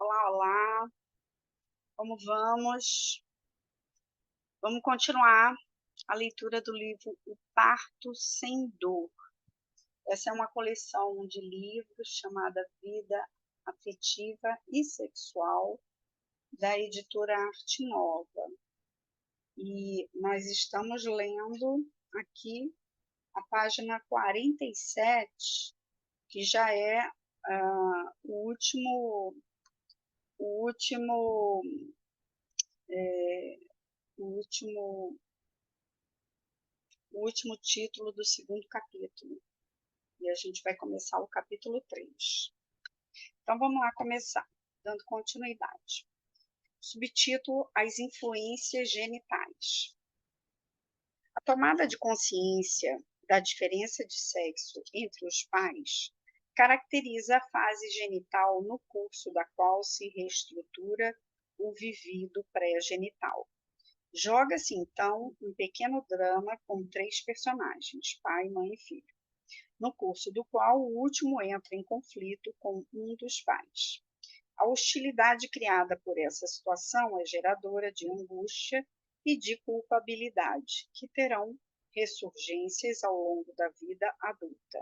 Olá, olá, como vamos? Vamos continuar a leitura do livro O Parto Sem Dor. Essa é uma coleção de livros chamada Vida Afetiva e Sexual, da editora Arte Nova. E nós estamos lendo aqui a página 47, que já é o último, o último o último título do segundo capítulo. E a gente vai começar o capítulo 3. Então, vamos lá começar, dando continuidade. Subtítulo: As influências genitais. A tomada de consciência da diferença de sexo entre os pais caracteriza a fase genital no curso da qual se reestrutura o vivido pré-genital. Joga-se, então, um pequeno drama com 3 personagens, pai, mãe e filho, no curso do qual o último entra em conflito com um dos pais. A hostilidade criada por essa situação é geradora de angústia e de culpabilidade, que terão ressurgências ao longo da vida adulta.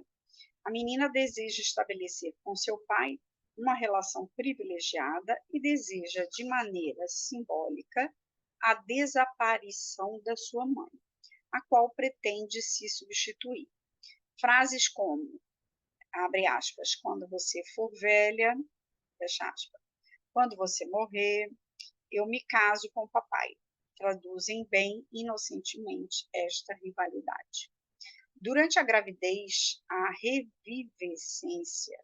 A menina deseja estabelecer com seu pai uma relação privilegiada e deseja, de maneira simbólica, a desaparição da sua mãe, a qual pretende se substituir. Frases como, abre aspas, quando você for velha, fecha aspas, quando você morrer, eu me caso com o papai, traduzem bem inocentemente esta rivalidade. Durante a gravidez, a revivescência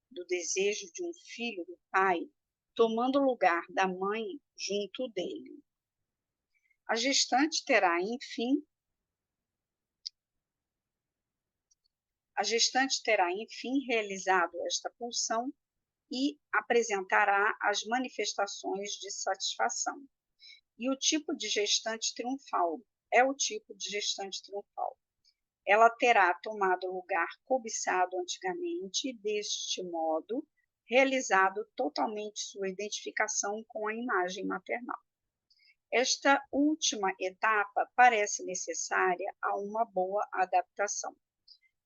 do desejo de um filho do pai, tomando o lugar da mãe junto dele. A gestante terá, enfim, realizado esta pulsão e apresentará as manifestações de satisfação. E o tipo de gestante triunfal é o tipo de gestante triunfal. Ela terá tomado o lugar cobiçado antigamente e, deste modo, realizado totalmente sua identificação com a imagem maternal. Esta última etapa parece necessária a uma boa adaptação.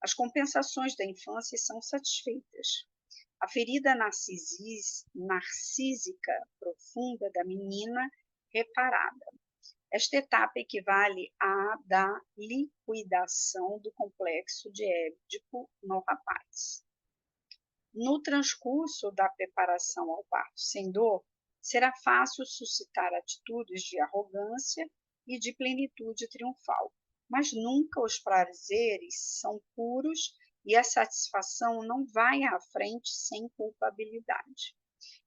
As compensações da infância são satisfeitas. A ferida narcísica profunda da menina reparada. Esta etapa equivale à da liquidação do complexo de Édipo no rapaz. No transcurso da preparação ao parto sem dor, será fácil suscitar atitudes de arrogância e de plenitude triunfal, mas nunca os prazeres são puros e a satisfação não vai à frente sem culpabilidade.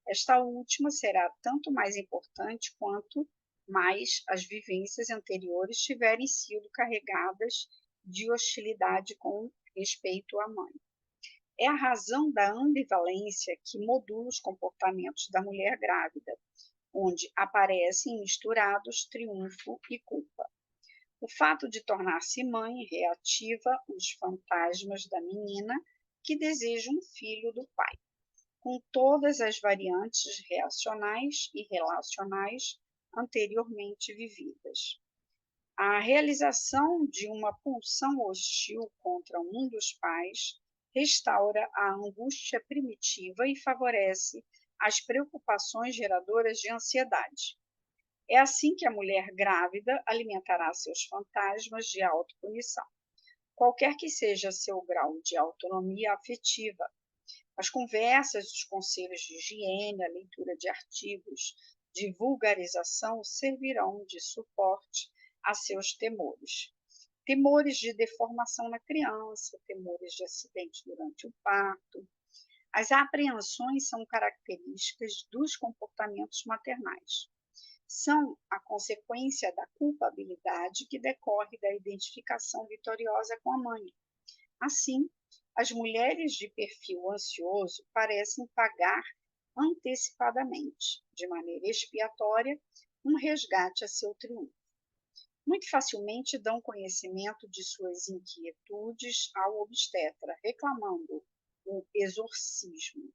Esta última será tanto mais importante quanto mais as vivências anteriores tiverem sido carregadas de hostilidade com respeito à mãe. É a razão da ambivalência que modula os comportamentos da mulher grávida, onde aparecem misturados triunfo e culpa. O fato de tornar-se mãe reativa os fantasmas da menina que deseja um filho do pai, com todas as variantes reacionais e relacionais anteriormente vividas. A realização de uma pulsão hostil contra um dos pais restaura a angústia primitiva e favorece as preocupações geradoras de ansiedade. É assim que a mulher grávida alimentará seus fantasmas de autopunição, qualquer que seja seu grau de autonomia afetiva. As conversas, os conselhos de higiene, a leitura de artigos de vulgarização servirão de suporte a seus temores. Temores de deformação na criança, temores de acidente durante o parto. As apreensões são características dos comportamentos maternais. São a consequência da culpabilidade que decorre da identificação vitoriosa com a mãe. Assim, as mulheres de perfil ansioso parecem pagar antecipadamente, de maneira expiatória, um resgate a seu triunfo. Muito facilmente dão conhecimento de suas inquietudes ao obstetra, reclamando o exorcismo.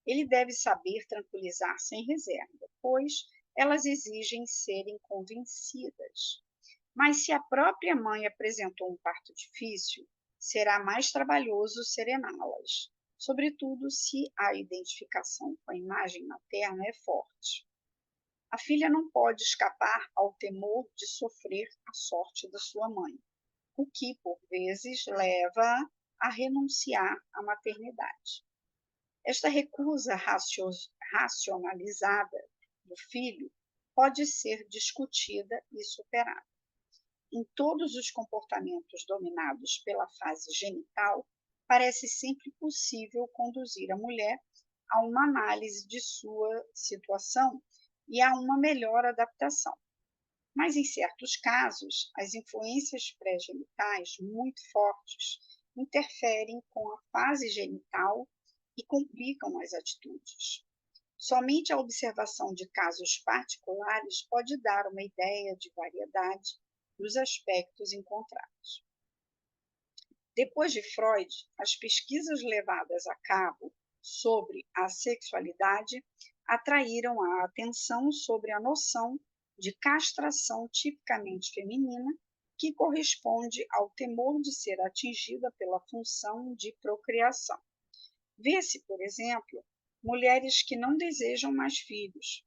Ele deve saber tranquilizar sem reserva, pois elas exigem serem convencidas. Mas se a própria mãe apresentou um parto difícil, será mais trabalhoso serená-las, sobretudo se a identificação com a imagem materna é forte. A filha não pode escapar ao temor de sofrer a sorte da sua mãe, o que, por vezes, leva a renunciar à maternidade. Esta recusa racionalizada do filho pode ser discutida e superada. Em todos os comportamentos dominados pela fase genital, parece sempre possível conduzir a mulher a uma análise de sua situação e a uma melhor adaptação. Mas, em certos casos, as influências pré-genitais muito fortes interferem com a fase genital e complicam as atitudes. Somente a observação de casos particulares pode dar uma ideia de variedade dos aspectos encontrados. Depois de Freud, as pesquisas levadas a cabo sobre a sexualidade atraíram a atenção sobre a noção de castração tipicamente feminina, que corresponde ao temor de ser atingida pela função de procriação. Vê-se, por exemplo, mulheres que não desejam mais filhos,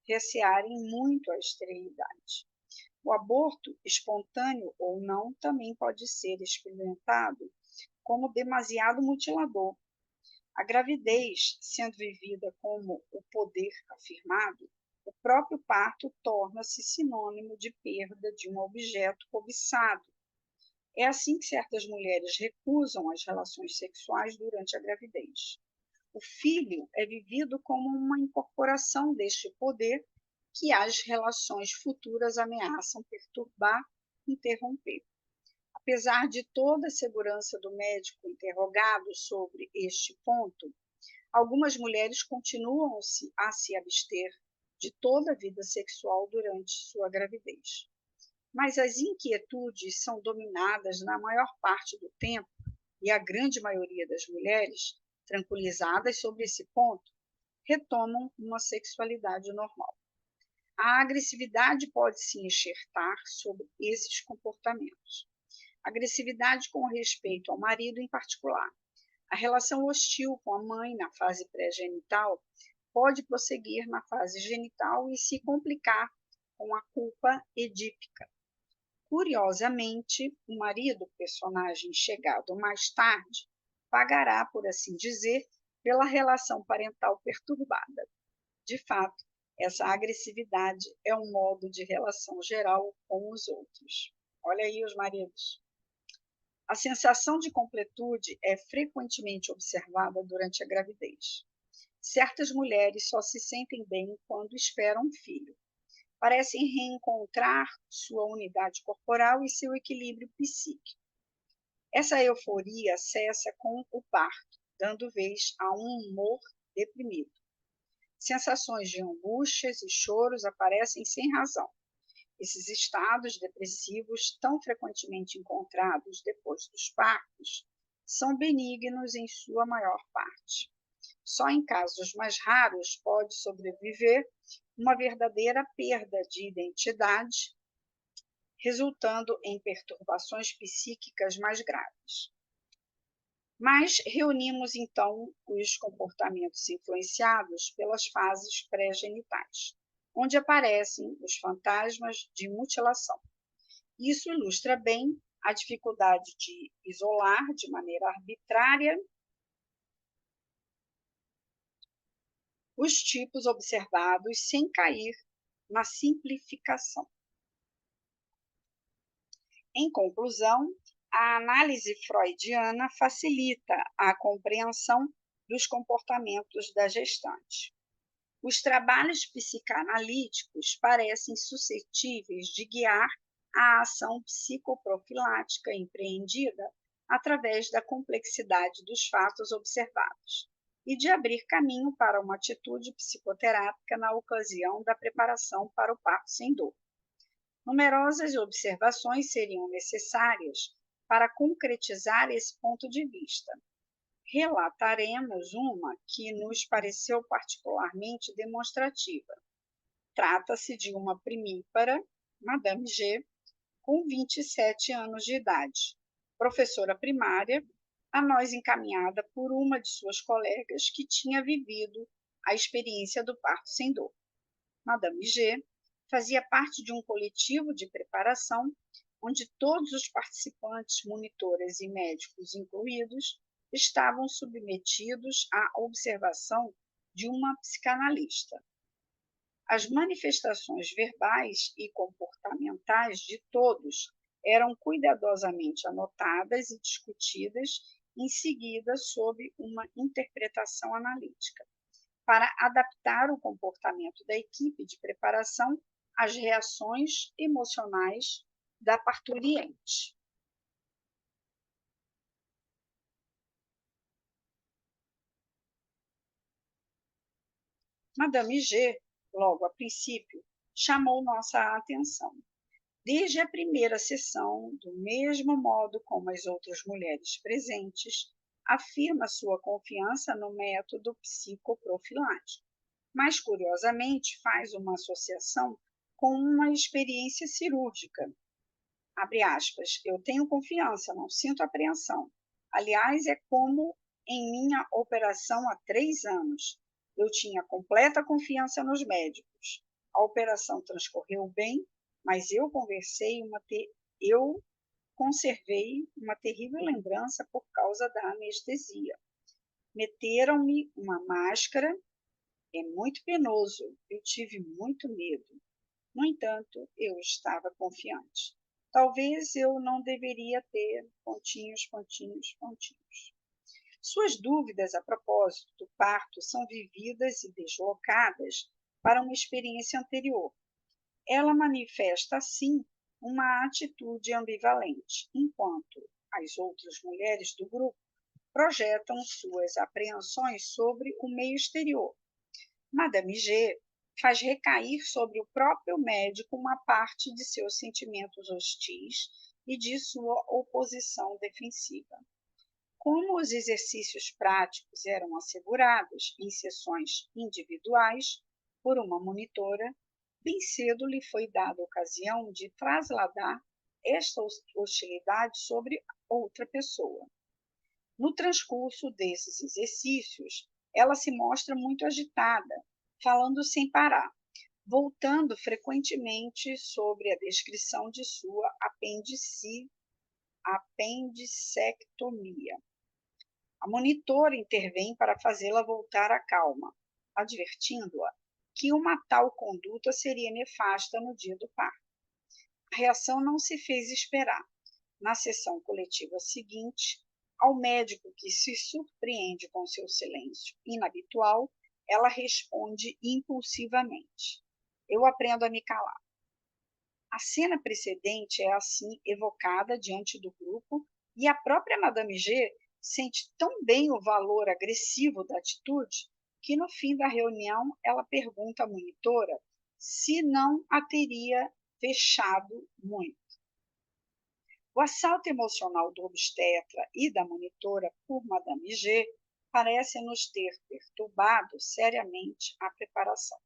recearem muito a esterilidade. O aborto, espontâneo ou não, também pode ser experimentado como demasiado mutilador. A gravidez, sendo vivida como o poder afirmado, o próprio parto torna-se sinônimo de perda de um objeto cobiçado. É assim que certas mulheres recusam as relações sexuais durante a gravidez. O filho é vivido como uma incorporação deste poder que as relações futuras ameaçam perturbar, interromper. Apesar de toda a segurança do médico interrogado sobre este ponto, algumas mulheres continuam a se abster de toda a vida sexual durante sua gravidez. Mas as inquietudes são dominadas na maior parte do tempo e a grande maioria das mulheres, tranquilizadas sobre esse ponto, retomam uma sexualidade normal. A agressividade pode se enxertar sobre esses comportamentos. Agressividade com respeito ao marido em particular. A relação hostil com a mãe na fase pré-genital pode prosseguir na fase genital e se complicar com a culpa edípica. Curiosamente, o marido, personagem chegado mais tarde, pagará, por assim dizer, pela relação parental perturbada. De fato, essa agressividade é um modo de relação geral com os outros. Olha aí os maridos. A sensação de completude é frequentemente observada durante a gravidez. Certas mulheres só se sentem bem quando esperam um filho. Parecem reencontrar sua unidade corporal e seu equilíbrio psíquico. Essa euforia cessa com o parto, dando vez a um humor deprimido. Sensações de angústias e choros aparecem sem razão. Esses estados depressivos, tão frequentemente encontrados depois dos partos, são benignos em sua maior parte. Só em casos mais raros pode sobreviver uma verdadeira perda de identidade, resultando em perturbações psíquicas mais graves. Mas reunimos então os comportamentos influenciados pelas fases pré-genitais, onde aparecem os fantasmas de mutilação. Isso ilustra bem a dificuldade de isolar de maneira arbitrária os tipos observados sem cair na simplificação. Em conclusão, a análise freudiana facilita a compreensão dos comportamentos da gestante. Os trabalhos psicanalíticos parecem suscetíveis de guiar a ação psicoprofilática empreendida através da complexidade dos fatos observados e de abrir caminho para uma atitude psicoterápica na ocasião da preparação para o parto sem dor. Numerosas observações seriam necessárias para concretizar esse ponto de vista. Relataremos uma que nos pareceu particularmente demonstrativa. Trata-se de uma primípara, Madame G, com 27 anos de idade, professora primária, a nós encaminhada por uma de suas colegas que tinha vivido a experiência do parto sem dor. Madame G fazia parte de um coletivo de preparação onde todos os participantes, monitoras e médicos incluídos, estavam submetidos à observação de uma psicanalista. As manifestações verbais e comportamentais de todos eram cuidadosamente anotadas e discutidas em seguida sob uma interpretação analítica, para adaptar o comportamento da equipe de preparação às reações emocionais da parturiente. Madame G, logo a princípio, chamou nossa atenção. Desde a primeira sessão, do mesmo modo como as outras mulheres presentes, afirma sua confiança no método psicoprofilático, mas, curiosamente, faz uma associação com uma experiência cirúrgica. Abre aspas, eu tenho confiança, não sinto apreensão. Aliás, é como em minha operação há 3 anos. Eu tinha completa confiança nos médicos. A operação transcorreu bem, mas eu conservei uma terrível lembrança por causa da anestesia. Meteram-me uma máscara, é muito penoso, eu tive muito medo. No entanto, eu estava confiante. Talvez eu não deveria ter pontinhos, pontinhos, pontinhos. Suas dúvidas a propósito do parto são vividas e deslocadas para uma experiência anterior. Ela manifesta, assim, uma atitude ambivalente, enquanto as outras mulheres do grupo projetam suas apreensões sobre o meio exterior. Madame G faz recair sobre o próprio médico uma parte de seus sentimentos hostis e de sua oposição defensiva. Como os exercícios práticos eram assegurados em sessões individuais por uma monitora, bem cedo lhe foi dada a ocasião de trasladar esta hostilidade sobre outra pessoa. No transcurso desses exercícios, ela se mostra muito agitada, falando sem parar, voltando frequentemente sobre a descrição de sua apendicectomia. A monitora intervém para fazê-la voltar à calma, advertindo-a que uma tal conduta seria nefasta no dia do parto. A reação não se fez esperar. Na sessão coletiva seguinte, ao médico que se surpreende com seu silêncio inabitual, ela responde impulsivamente: eu aprendo a me calar. A cena precedente é assim evocada diante do grupo e a própria Madame G sente tão bem o valor agressivo da atitude que no fim da reunião ela pergunta à monitora se não a teria vexado muito. O assalto emocional do obstetra e da monitora por Madame G parece nos ter perturbado seriamente a preparação.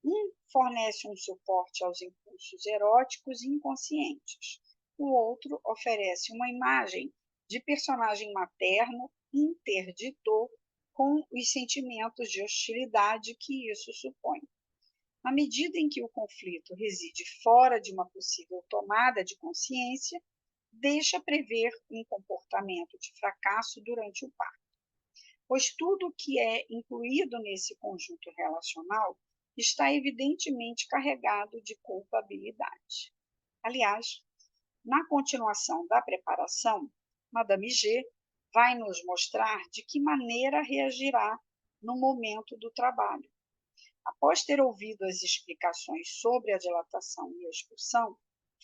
Um fornece um suporte aos impulsos eróticos inconscientes. O outro oferece uma imagem de personagem materno interditor com os sentimentos de hostilidade que isso supõe. Na medida em que o conflito reside fora de uma possível tomada de consciência, deixa prever um comportamento de fracasso durante o parto, pois tudo o que é incluído nesse conjunto relacional está evidentemente carregado de culpabilidade. Aliás, na continuação da preparação, Madame G vai nos mostrar de que maneira reagirá no momento do trabalho. Após ter ouvido as explicações sobre a dilatação e a expulsão,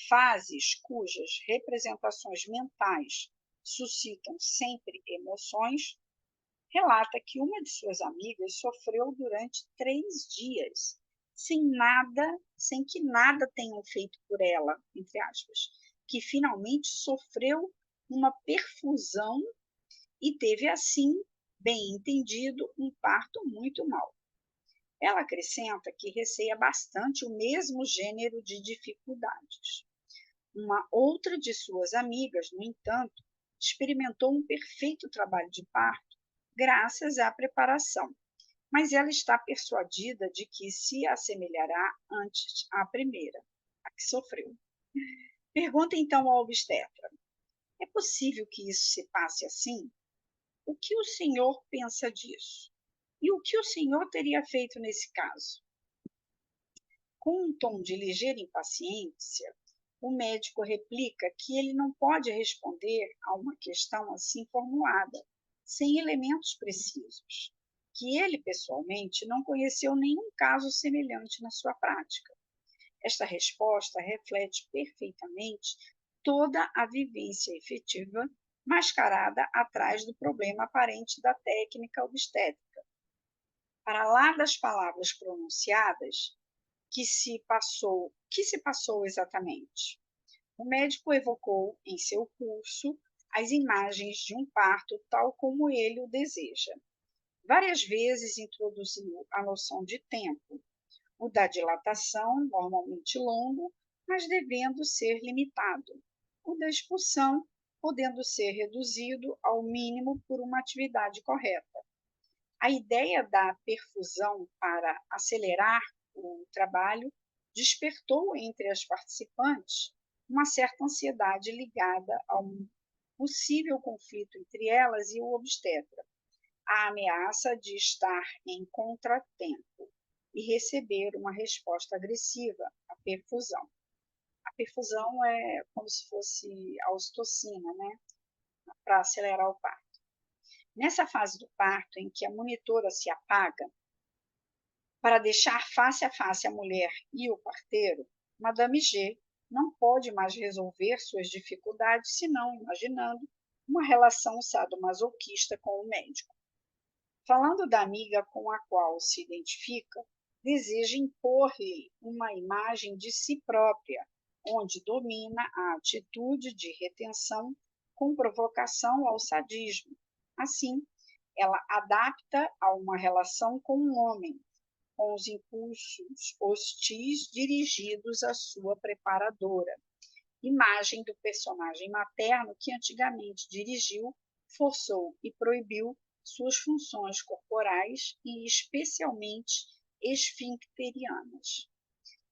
fases cujas representações mentais suscitam sempre emoções, relata que uma de suas amigas sofreu durante 3 dias, sem que nada tenham feito por ela, entre aspas, que finalmente sofreu uma perfusão e teve, assim, bem entendido, um parto muito mau. Ela acrescenta que receia bastante o mesmo gênero de dificuldades. Uma outra de suas amigas, no entanto, experimentou um perfeito trabalho de parto graças à preparação, mas ela está persuadida de que se assemelhará antes à primeira, a que sofreu. Pergunta então ao obstetra: é possível que isso se passe assim? O que o senhor pensa disso? E o que o senhor teria feito nesse caso? Com um tom de ligeira impaciência, o médico replica que ele não pode responder a uma questão assim formulada, sem elementos precisos, que ele pessoalmente não conheceu nenhum caso semelhante na sua prática. Esta resposta reflete perfeitamente toda a vivência efetiva mascarada atrás do problema aparente da técnica obstétrica. Para lá das palavras pronunciadas, que se passou exatamente? O médico evocou em seu curso as imagens de um parto tal como ele o deseja. Várias vezes introduziu a noção de tempo, o da dilatação, normalmente longo, mas devendo ser limitado, o da expulsão, podendo ser reduzido ao mínimo por uma atividade correta. A ideia da perfusão para acelerar o trabalho despertou entre as participantes uma certa ansiedade ligada a um possível conflito entre elas e o obstetra, a ameaça de estar em contratempo e receber uma resposta agressiva à perfusão. A perfusão é como se fosse a ocitocina, né, para acelerar o parto. Nessa fase do parto, em que a monitora se apaga, para deixar face a face a mulher e o parteiro, Madame G não pode mais resolver suas dificuldades senão imaginando uma relação sadomasoquista com o médico. Falando da amiga com a qual se identifica, deseja impor-lhe uma imagem de si própria, onde domina a atitude de retenção com provocação ao sadismo. Assim, ela adapta a uma relação com um homem, com os impulsos hostis dirigidos à sua preparadora, imagem do personagem materno que antigamente dirigiu, forçou e proibiu suas funções corporais e especialmente esfincterianas.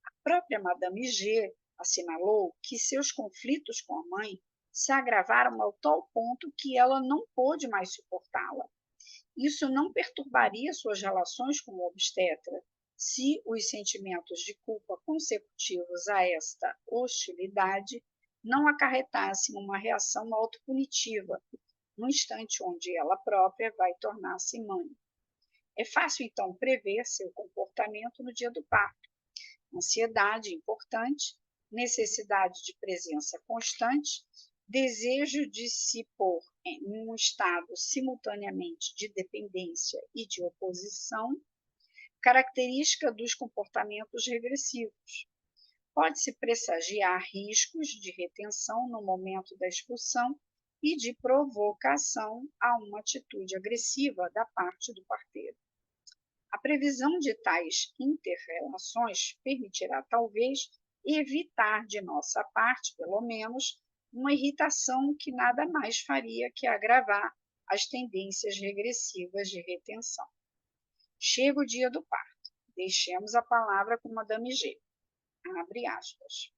A própria Madame G assinalou que seus conflitos com a mãe se agravaram ao tal ponto que ela não pôde mais suportá-la. Isso não perturbaria suas relações com o obstetra se os sentimentos de culpa consecutivos a esta hostilidade não acarretassem uma reação autopunitiva, no instante onde ela própria vai tornar-se mãe. É fácil, então, prever seu comportamento no dia do parto. Ansiedade importante, necessidade de presença constante, desejo de se pôr em um estado simultaneamente de dependência e de oposição, característica dos comportamentos regressivos. Pode-se pressagiar riscos de retenção no momento da expulsão e de provocação a uma atitude agressiva da parte do parteiro. A previsão de tais interrelações permitirá, talvez, evitar de nossa parte, pelo menos, uma irritação que nada mais faria que agravar as tendências regressivas de retenção. Chega o dia do parto. Deixemos a palavra com Madame G. Abre aspas.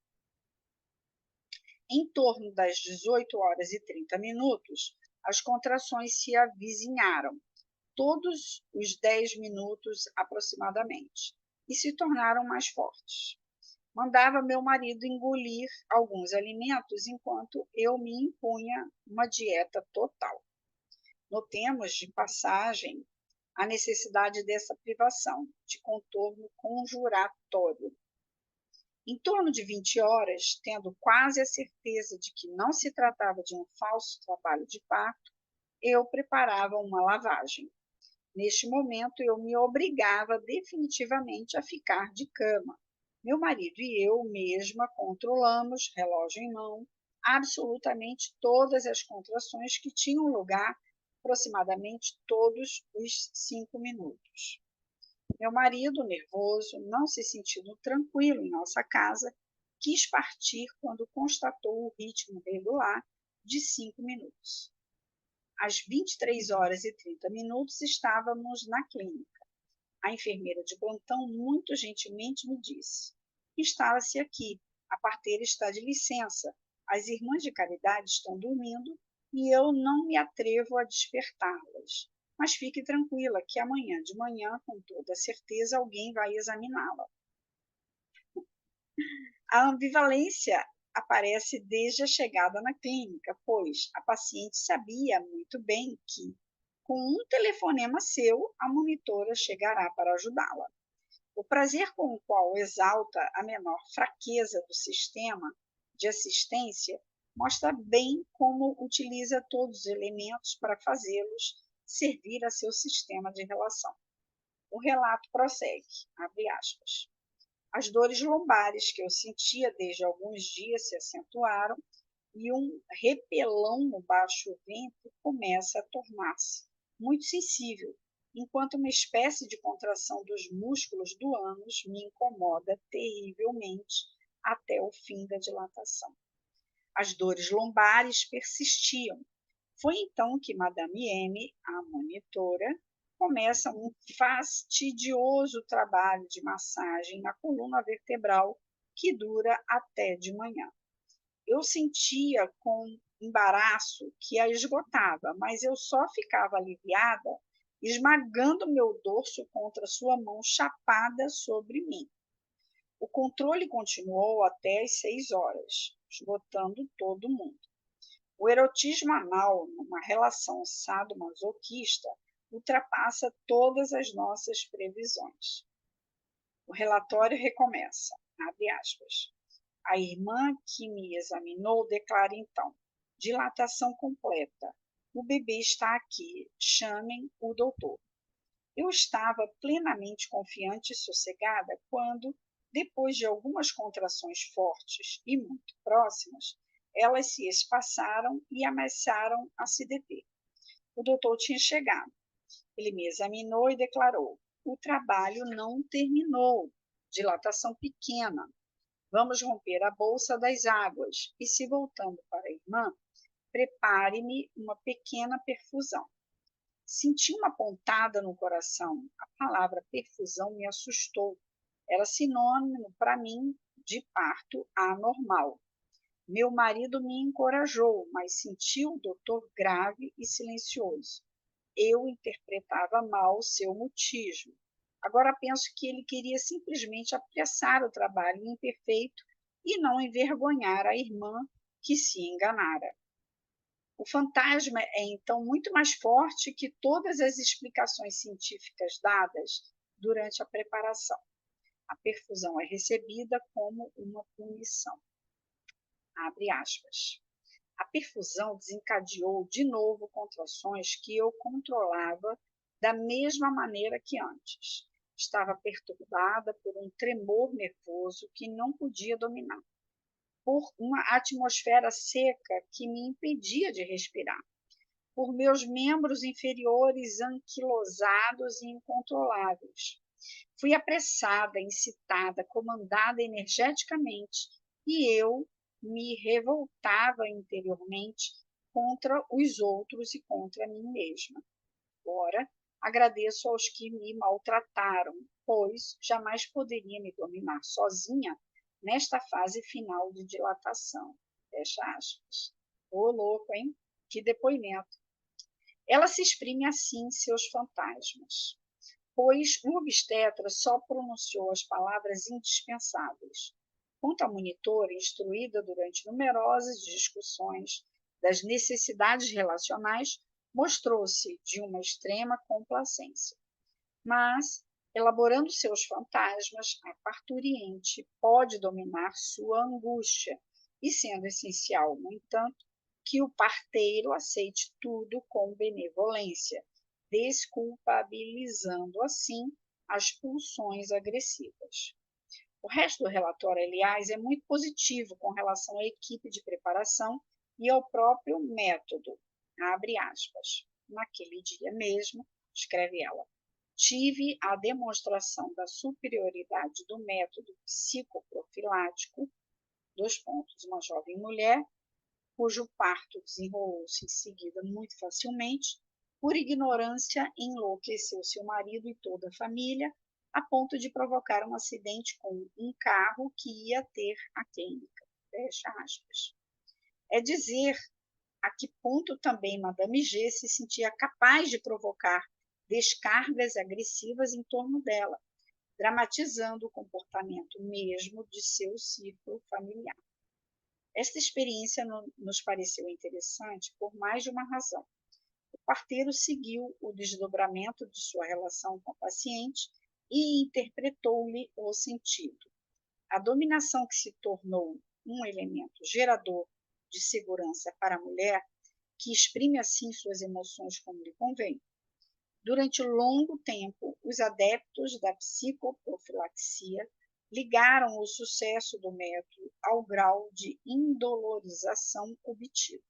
Em torno das 18h30, as contrações se avizinharam, todos os 10 minutos aproximadamente, e se tornaram mais fortes. Mandava meu marido engolir alguns alimentos enquanto eu me impunha uma dieta total. Notemos, de passagem, a necessidade dessa privação, de contorno conjuratório. Em torno de 20 horas, tendo quase a certeza de que não se tratava de um falso trabalho de parto, eu preparava uma lavagem. Neste momento, eu me obrigava definitivamente a ficar de cama. Meu marido e eu mesma controlamos, relógio em mão, absolutamente todas as contrações que tinham lugar aproximadamente todos os 5 minutos. Meu marido, nervoso, não se sentindo tranquilo em nossa casa, quis partir quando constatou o ritmo regular de 5 minutos. Às 23h30 estávamos na clínica. A enfermeira de plantão muito gentilmente me disse: instala-se aqui, a parteira está de licença, as irmãs de caridade estão dormindo e eu não me atrevo a despertá-las. Mas fique tranquila que amanhã de manhã, com toda certeza, alguém vai examiná-la. A ambivalência aparece desde a chegada na clínica, pois a paciente sabia muito bem que, com um telefonema seu, a monitora chegará para ajudá-la. O prazer com o qual exalta a menor fraqueza do sistema de assistência mostra bem como utiliza todos os elementos para fazê-los servir a seu sistema de relação. O relato prossegue, abre aspas. As dores lombares que eu sentia desde alguns dias se acentuaram e um repelão no baixo ventre começa a tornar-se muito sensível, enquanto uma espécie de contração dos músculos do ânus me incomoda terrivelmente até o fim da dilatação. As dores lombares persistiam. Foi então que Madame M, a monitora, começa um fastidioso trabalho de massagem na coluna vertebral que dura até de manhã. Eu sentia com embaraço que a esgotava, mas eu só ficava aliviada esmagando meu dorso contra sua mão chapada sobre mim. O controle continuou até às 6h, esgotando todo mundo. O erotismo anal, numa relação sadomasoquista, ultrapassa todas as nossas previsões. O relatório recomeça, abre aspas. A irmã que me examinou declara então: dilatação completa. O bebê está aqui. Chamem o doutor. Eu estava plenamente confiante e sossegada quando, depois de algumas contrações fortes e muito próximas, elas se espaçaram e ameaçaram a se deter. O doutor tinha chegado. Ele me examinou e declarou: o trabalho não terminou. Dilatação pequena. Vamos romper a bolsa das águas e, se voltando para a irmã, prepare-me uma pequena perfusão. Senti uma pontada no coração. A palavra perfusão me assustou. Era sinônimo para mim de parto anormal. Meu marido me encorajou, mas senti o doutor grave e silencioso. Eu interpretava mal seu mutismo. Agora penso que ele queria simplesmente apressar o trabalho imperfeito e não envergonhar a irmã que se enganara. O fantasma é, então, muito mais forte que todas as explicações científicas dadas durante a preparação. A perfusão é recebida como uma punição. Abre aspas. A perfusão desencadeou de novo contrações que eu controlava da mesma maneira que antes. Estava perturbada por um tremor nervoso que não podia dominar, por uma atmosfera seca que me impedia de respirar, por meus membros inferiores anquilosados e incontroláveis. Fui apressada, incitada, comandada energeticamente, e eu me revoltava interiormente contra os outros e contra mim mesma. Ora, agradeço aos que me maltrataram, pois jamais poderia me dominar sozinha nesta fase final de dilatação. Fecha aspas. Ô, louco, hein? Que depoimento. Ela se exprime assim em seus fantasmas, pois o obstetra só pronunciou as palavras indispensáveis. Quanto à monitora, instruída durante numerosas discussões das necessidades relacionais, mostrou-se de uma extrema complacência. Mas, elaborando seus fantasmas, a parturiente pode dominar sua angústia, e sendo essencial, no entanto, que o parteiro aceite tudo com benevolência, desculpabilizando assim as pulsões agressivas. O resto do relatório, aliás, é muito positivo com relação à equipe de preparação e ao próprio método. Abre aspas. naquele dia mesmo, escreve ela, tive a demonstração da superioridade do método psicoprofilático, dois pontos, uma jovem mulher, cujo parto desenrolou-se em seguida muito facilmente, por ignorância enlouqueceu seu marido e toda a família, a ponto de provocar um acidente com um carro que ia ter a clínica. Fecha aspas. É dizer a que ponto também Madame G se sentia capaz de provocar descargas agressivas em torno dela, dramatizando o comportamento mesmo de seu círculo familiar. Esta experiência nos pareceu interessante por mais de uma razão. O parteiro seguiu o desdobramento de sua relação com a paciente e interpretou-lhe o sentido. A dominação que se tornou um elemento gerador de segurança para a mulher, que exprime assim suas emoções como lhe convém. Durante longo tempo, os adeptos da psicoprofilaxia ligaram o sucesso do método ao grau de indolorização obtido.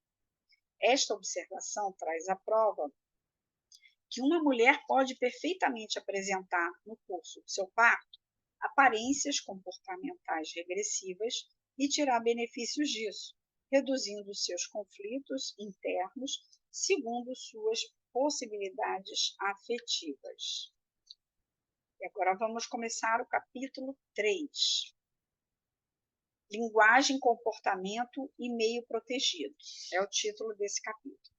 Esta observação traz à prova que uma mulher pode perfeitamente apresentar no curso do seu parto aparências comportamentais regressivas e tirar benefícios disso, reduzindo seus conflitos internos segundo suas possibilidades afetivas. E agora vamos começar o capítulo 3. Linguagem, comportamento e meio protegido. É o título desse capítulo.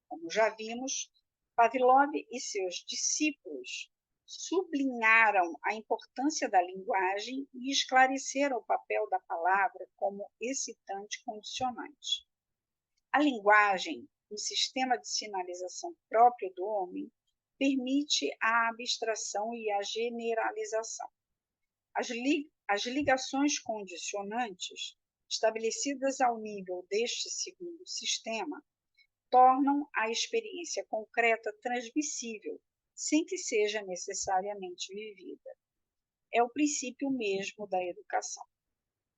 Como já vimos, Pavlov e seus discípulos sublinharam a importância da linguagem e esclareceram o papel da palavra como excitante condicionante. A linguagem, um sistema de sinalização próprio do homem, permite a abstração e a generalização. As ligações condicionantes, estabelecidas ao nível deste segundo sistema, tornam a experiência concreta transmissível, sem que seja necessariamente vivida. É o princípio mesmo da educação.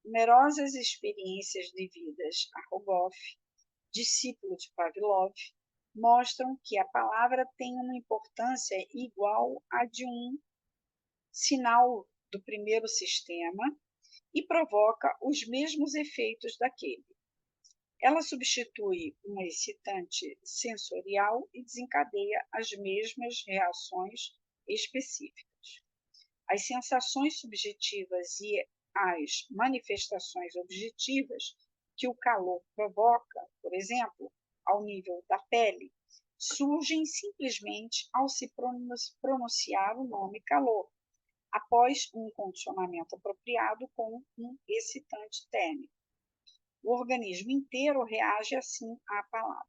Numerosas experiências devidas a Rogoff, discípulo de Pavlov, mostram que a palavra tem uma importância igual à de um sinal do primeiro sistema e provoca os mesmos efeitos daquele. Ela substitui um excitante sensorial e desencadeia as mesmas reações específicas. As sensações subjetivas e as manifestações objetivas que o calor provoca, por exemplo, ao nível da pele, surgem simplesmente ao se pronunciar o nome calor, após um condicionamento apropriado com um excitante térmico. O organismo inteiro reage assim à palavra.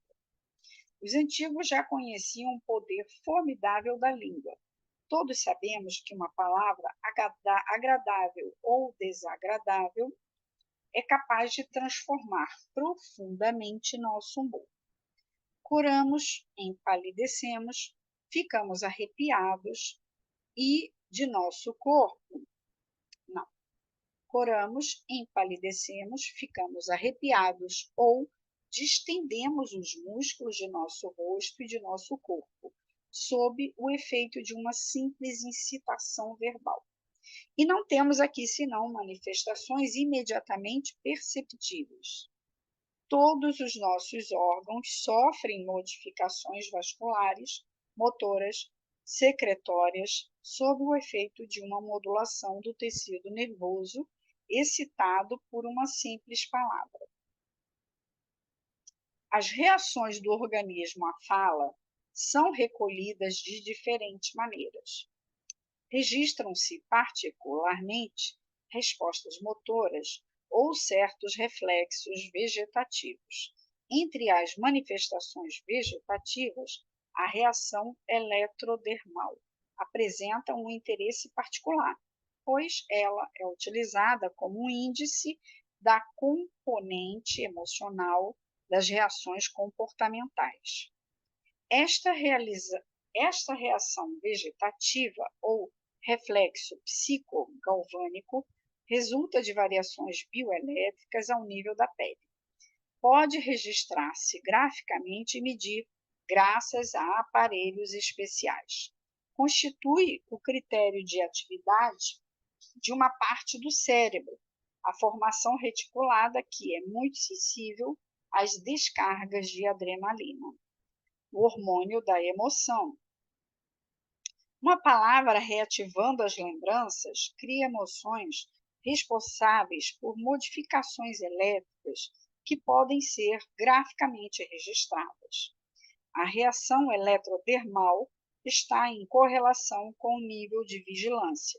Os antigos já conheciam o poder formidável da língua. Todos sabemos que uma palavra agradável ou desagradável é capaz de transformar profundamente nosso humor. Curamos, empalidecemos, ficamos arrepiados e de nosso corpo. Não. Coramos, empalidecemos, ficamos arrepiados ou distendemos os músculos de nosso rosto e de nosso corpo, sob o efeito de uma simples incitação verbal. E não temos aqui senão manifestações imediatamente perceptíveis. Todos os nossos órgãos sofrem modificações vasculares, motoras, secretórias, sob o efeito de uma modulação do tecido nervoso excitado por uma simples palavra. As reações do organismo à fala são recolhidas de diferentes maneiras. Registram-se particularmente respostas motoras ou certos reflexos vegetativos. Entre as manifestações vegetativas, a reação eletrodermal apresenta um interesse particular, pois ela é utilizada como um índice da componente emocional das reações comportamentais. Esta reação vegetativa ou reflexo psicogalvânico resulta de variações bioelétricas ao nível da pele. Pode registrar-se graficamente e medir graças a aparelhos especiais. Constitui o critério de atividade de uma parte do cérebro, a formação reticulada, que é muito sensível às descargas de adrenalina, o hormônio da emoção. Uma palavra reativando as lembranças cria emoções responsáveis por modificações elétricas que podem ser graficamente registradas. A reação eletrodermal está em correlação com o nível de vigilância.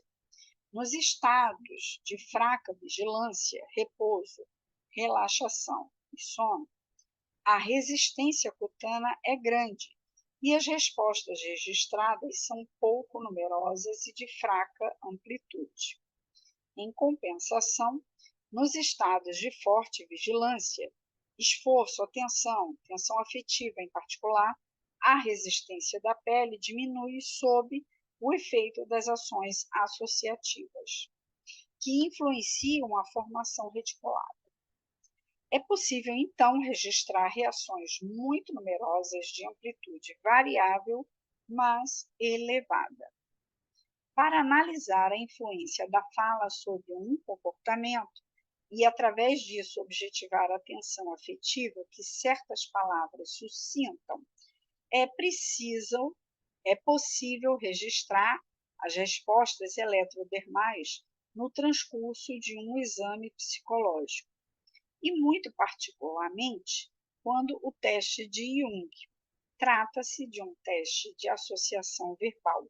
Nos estados de fraca vigilância, repouso, relaxação e sono, a resistência cutânea é grande e as respostas registradas são pouco numerosas e de fraca amplitude. Em compensação, nos estados de forte vigilância, esforço, atenção, tensão afetiva em particular, a resistência da pele diminui sob o efeito das ações associativas, que influenciam a formação reticular. É possível, então, registrar reações muito numerosas de amplitude variável, mas elevada. Para analisar a influência da fala sobre um comportamento e, através disso, objetivar a tensão afetiva que certas palavras suscitam, é possível registrar as respostas eletrodermais no transcurso de um exame psicológico, e muito particularmente quando o teste de Jung trata-se de um teste de associação verbal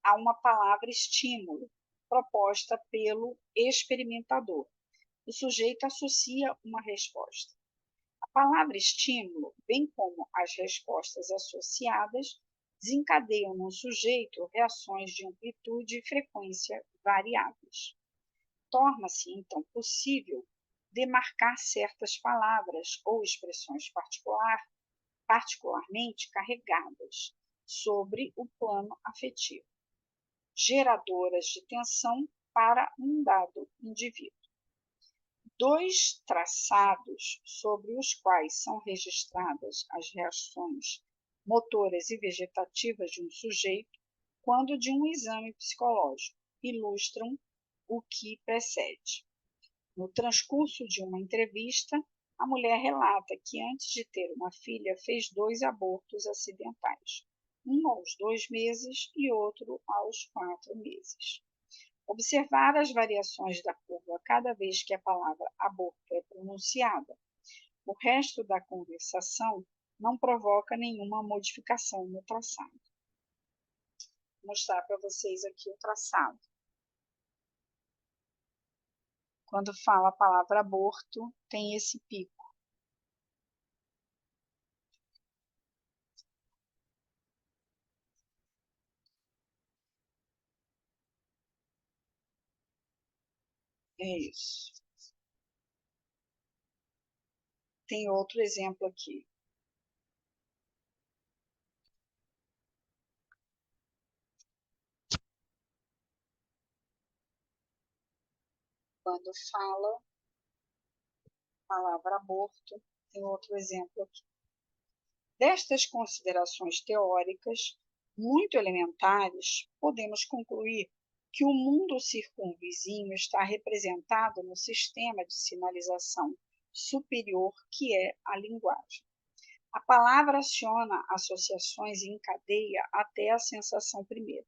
a uma palavra estímulo proposta pelo experimentador. O sujeito associa uma resposta. A palavra estímulo, bem como as respostas associadas, desencadeiam no sujeito reações de amplitude e frequência variáveis. Torna-se, então, possível demarcar certas palavras ou expressões particularmente carregadas sobre o plano afetivo, geradoras de tensão para um dado indivíduo. Dois traçados sobre os quais são registradas as reações motoras e vegetativas de um sujeito, quando de um exame psicológico, ilustram o que precede. No transcurso de uma entrevista, a mulher relata que antes de ter uma filha fez 2 abortos acidentais, um aos 2 meses e outro aos 4 meses. Observar as variações da curva cada vez que a palavra aborto é pronunciada. O resto da conversação não provoca nenhuma modificação no traçado. Vou mostrar para vocês aqui o traçado. Quando fala a palavra aborto, tem esse pico. É isso. Tem outro exemplo aqui. Quando fala a palavra aborto, tem outro exemplo aqui. Destas considerações teóricas, muito elementares, podemos concluir que o mundo circunvizinho está representado no sistema de sinalização superior que é a linguagem. A palavra aciona associações e encadeia até a sensação primeira.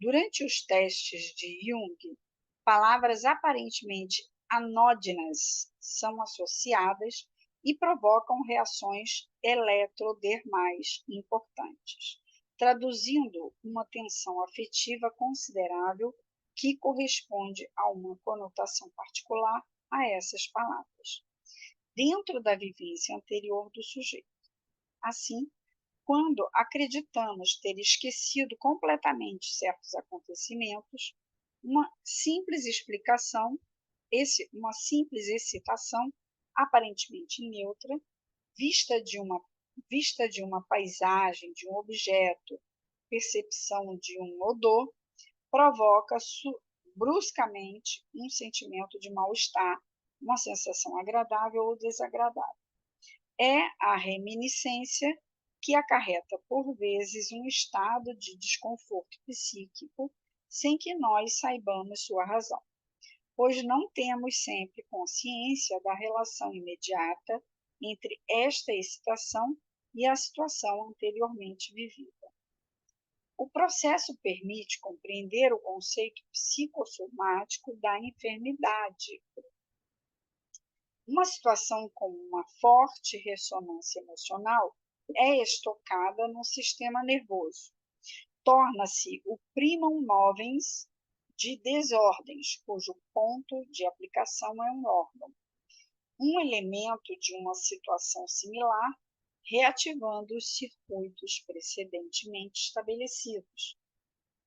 Durante os testes de Jung, palavras aparentemente anódinas são associadas e provocam reações eletrodermais importantes, traduzindo uma tensão afetiva considerável que corresponde a uma conotação particular a essas palavras, dentro da vivência anterior do sujeito. Assim, quando acreditamos ter esquecido completamente certos acontecimentos, uma simples uma simples excitação aparentemente neutra, vista de uma paisagem, de um objeto, percepção de um odor, provoca bruscamente um sentimento de mal-estar, uma sensação agradável ou desagradável. É a reminiscência que acarreta, por vezes, um estado de desconforto psíquico sem que nós saibamos sua razão, pois não temos sempre consciência da relação imediata entre esta excitação e a situação anteriormente vivida. O processo permite compreender o conceito psicossomático da enfermidade. Uma situação com uma forte ressonância emocional é estocada no sistema nervoso. Torna-se o primum movens de desordens, cujo ponto de aplicação é um órgão. Um elemento de uma situação similar, reativando os circuitos precedentemente estabelecidos.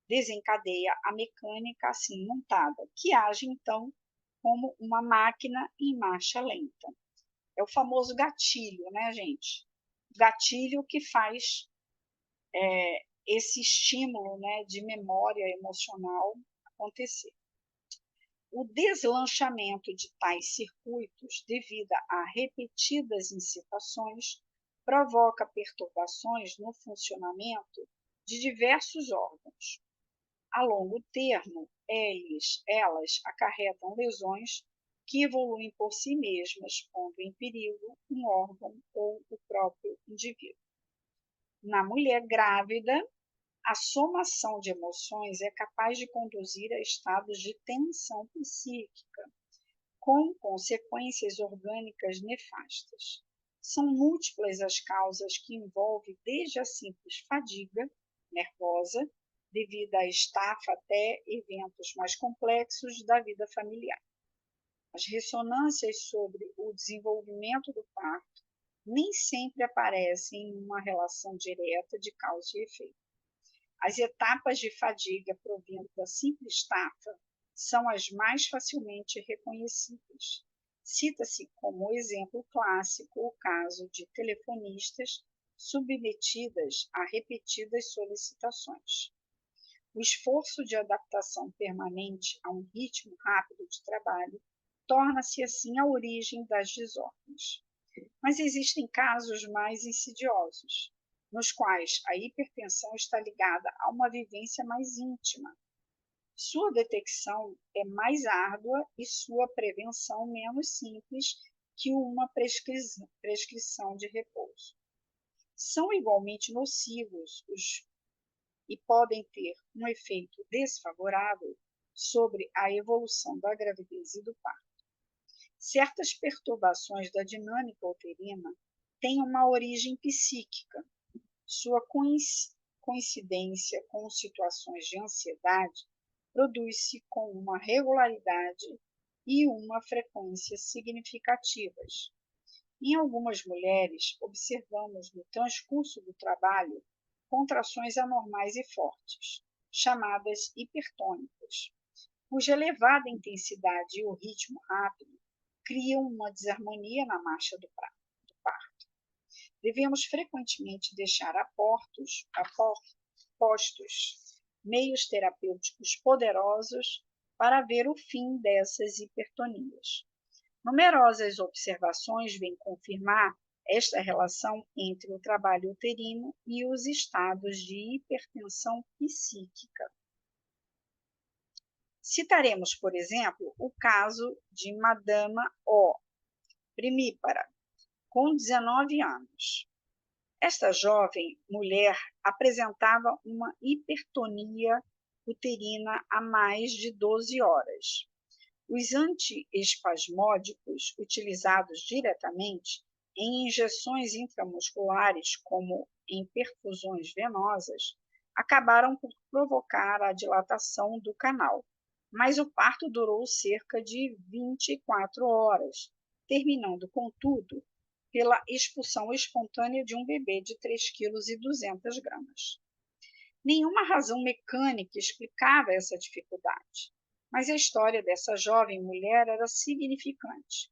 Desencadeia a mecânica assim montada, que age então como uma máquina em marcha lenta. É o famoso gatilho, né, gente? Gatilho que faz esse estímulo, né, de memória emocional acontecer. O deslanchamento de tais circuitos, devido a repetidas incitações, provoca perturbações no funcionamento de diversos órgãos. A longo termo, elas acarretam lesões que evoluem por si mesmas, pondo em perigo um órgão ou o próprio indivíduo. Na mulher grávida, a somação de emoções é capaz de conduzir a estados de tensão psíquica, com consequências orgânicas nefastas. São múltiplas as causas que envolvem desde a simples fadiga nervosa, devido à estafa, até eventos mais complexos da vida familiar. As ressonâncias sobre o desenvolvimento do parto nem sempre aparecem em uma relação direta de causa e efeito. As etapas de fadiga provindo da simples estafa são as mais facilmente reconhecíveis. Cita-se como exemplo clássico o caso de telefonistas submetidas a repetidas solicitações. O esforço de adaptação permanente a um ritmo rápido de trabalho torna-se assim a origem das desordens. Mas existem casos mais insidiosos, nos quais a hipertensão está ligada a uma vivência mais íntima. Sua detecção é mais árdua e sua prevenção menos simples que uma prescrição de repouso. São igualmente nocivos e podem ter um efeito desfavorável sobre a evolução da gravidez e do parto. Certas perturbações da dinâmica uterina têm uma origem psíquica. Sua coincidência com situações de ansiedade produz-se com uma regularidade e uma frequência significativas. Em algumas mulheres, observamos no transcurso do trabalho contrações anormais e fortes, chamadas hipertônicas, cuja elevada intensidade e o ritmo rápido criam uma desarmonia na marcha do parto. Devemos frequentemente deixar postos meios terapêuticos poderosos para ver o fim dessas hipertonias. Numerosas observações vêm confirmar esta relação entre o trabalho uterino e os estados de hipertensão psíquica. Citaremos, por exemplo, o caso de Madama O. primípara, com 19 anos. Esta jovem mulher apresentava uma hipertonia uterina há mais de 12 horas. Os antiespasmódicos utilizados diretamente em injeções intramusculares, como em perfusões venosas, acabaram por provocar a dilatação do canal, mas o parto durou cerca de 24 horas, terminando, contudo, pela expulsão espontânea de um bebê de 3,2 kg. Nenhuma razão mecânica explicava essa dificuldade, mas a história dessa jovem mulher era significante.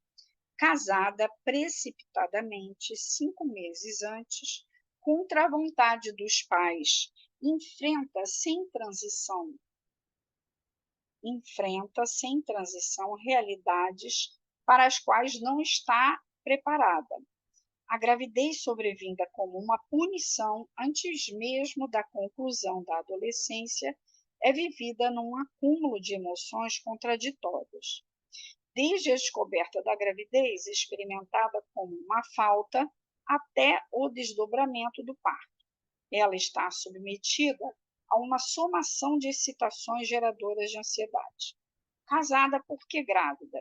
Casada precipitadamente 5 meses antes, contra a vontade dos pais, enfrenta sem transição realidades para as quais não está preparada. A gravidez sobrevinda como uma punição antes mesmo da conclusão da adolescência é vivida num acúmulo de emoções contraditórias. Desde a descoberta da gravidez, experimentada como uma falta, até o desdobramento do parto. Ela está submetida a uma somação de excitações geradoras de ansiedade. Casada porque grávida,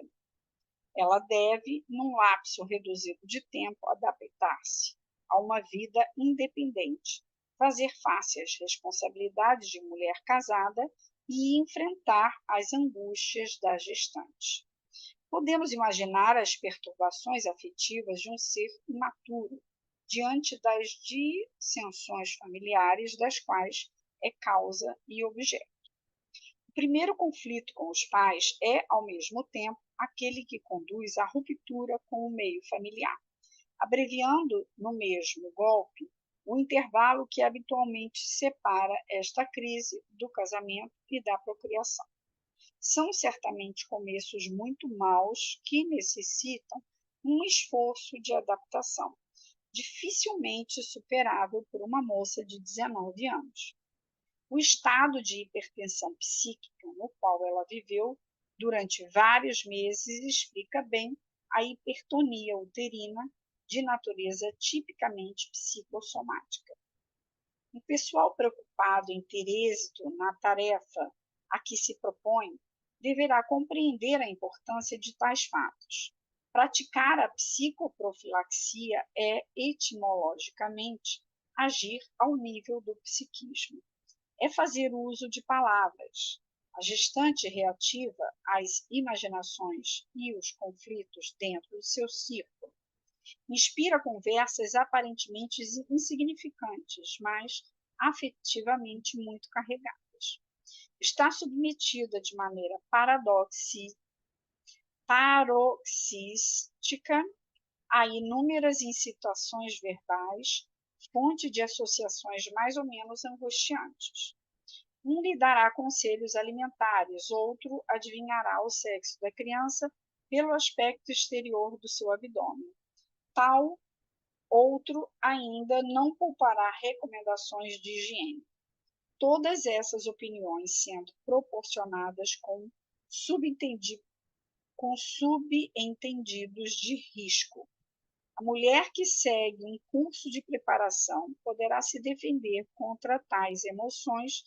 ela deve, num lapso reduzido de tempo, adaptar-se a uma vida independente, fazer face às responsabilidades de mulher casada e enfrentar as angústias da gestante. Podemos imaginar as perturbações afetivas de um ser imaturo diante das dissensões familiares das quais é causa e objeto. O primeiro conflito com os pais é, ao mesmo tempo, aquele que conduz à ruptura com o meio familiar, abreviando no mesmo golpe o intervalo que habitualmente separa esta crise do casamento e da procriação. São certamente começos muito maus que necessitam um esforço de adaptação, dificilmente superável por uma moça de 19 anos. O estado de hipertensão psíquica no qual ela viveu durante vários meses explica bem a hipertonia uterina de natureza tipicamente psicossomática. O pessoal preocupado em ter êxito na tarefa a que se propõe deverá compreender a importância de tais fatos. Praticar a psicoprofilaxia é, etimologicamente, agir ao nível do psiquismo. É fazer uso de palavras. A gestante reativa às imaginações e os conflitos dentro do seu círculo. Inspira conversas aparentemente insignificantes, mas afetivamente muito carregadas. Está submetida de maneira paroxística a inúmeras incitações verbais, fonte de associações mais ou menos angustiantes. Um lhe dará conselhos alimentares, outro adivinhará o sexo da criança pelo aspecto exterior do seu abdômen. Tal outro ainda não poupará recomendações de higiene. Todas essas opiniões sendo proporcionadas com subentendidos de risco. A mulher que segue um curso de preparação poderá se defender contra tais emoções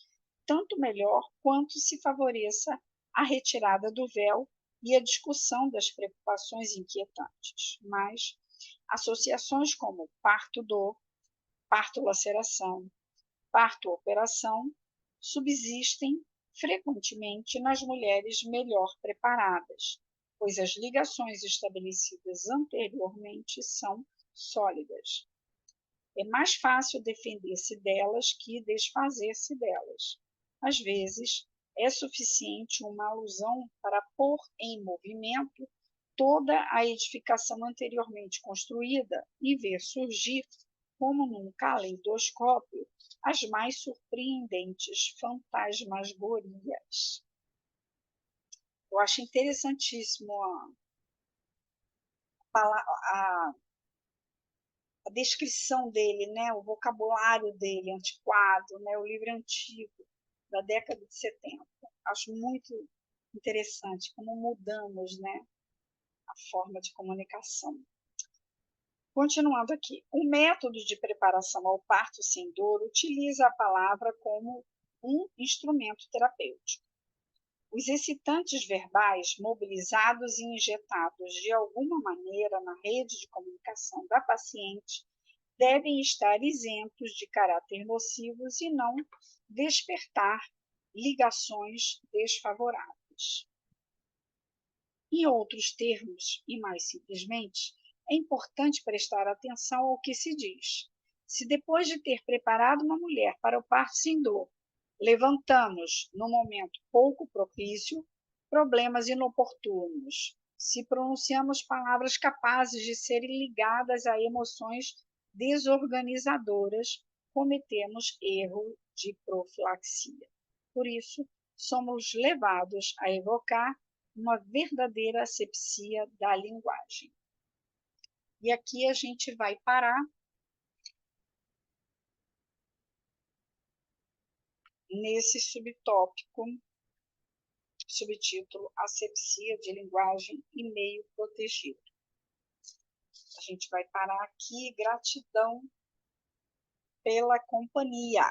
tanto melhor quanto se favoreça a retirada do véu e a discussão das preocupações inquietantes. Mas associações como parto-dor, parto-laceração, parto-operação subsistem frequentemente nas mulheres melhor preparadas, pois as ligações estabelecidas anteriormente são sólidas. É mais fácil defender-se delas que desfazer-se delas. Às vezes, é suficiente uma alusão para pôr em movimento toda a edificação anteriormente construída e ver surgir, como num caleidoscópio, as mais surpreendentes fantasmagorias. Eu acho interessantíssimo a descrição dele, né, o vocabulário dele antiquado, né, o livro antigo da década de 70. Acho muito interessante como mudamos, né, a forma de comunicação. Continuando aqui, o método de preparação ao parto sem dor utiliza a palavra como um instrumento terapêutico. Os excitantes verbais, mobilizados e injetados de alguma maneira na rede de comunicação da paciente, devem estar isentos de caráter nocivos e não despertar ligações desfavoráveis. Em outros termos, e mais simplesmente, é importante prestar atenção ao que se diz. Se depois de ter preparado uma mulher para o parto sem dor, levantamos, no momento pouco propício, problemas inoportunos, se pronunciamos palavras capazes de serem ligadas a emoções desorganizadoras, cometemos erro de profilaxia. Por isso, somos levados a evocar uma verdadeira asepsia da linguagem. E aqui a gente vai parar nesse subtópico, subtítulo Asepsia de linguagem e meio protegido. A gente vai parar aqui. Gratidão pela companhia.